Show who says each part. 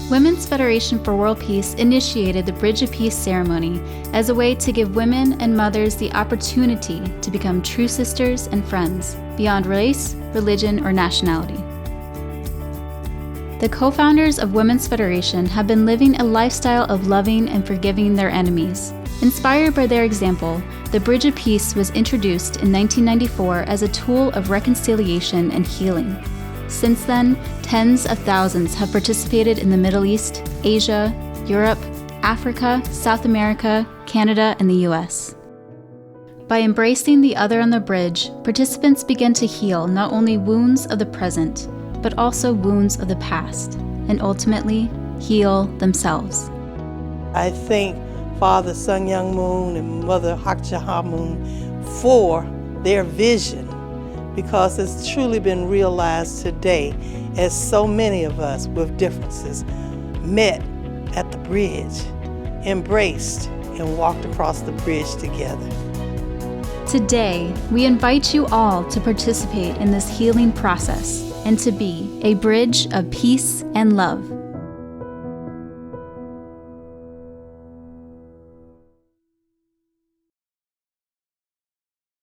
Speaker 1: Women's Federation for World Peace initiated the Bridge of Peace ceremony as a way to give women and mothers the opportunity to become true sisters and friends beyond race, religion, or nationality. The co-founders of Women's Federation have been living a lifestyle of loving and forgiving their enemies. Inspired by their example, the Bridge of Peace was introduced in 1994 as a tool of reconciliation and healing. Since then, tens of thousands have participated in the Middle East, Asia, Europe, Africa, South America, Canada, and the US. By embracing the other on the bridge, participants begin to heal not only wounds of the present, but also wounds of the past, and ultimately heal themselves.
Speaker 2: I thank Father Sun Myung Moon and Mother Hak Ja Ha Moon for their vision, because it's truly been realized today as so many of us with differences met at the bridge, embraced, and walked across the bridge together.
Speaker 1: Today, we invite you all to participate in this healing process and to be a bridge of peace and love.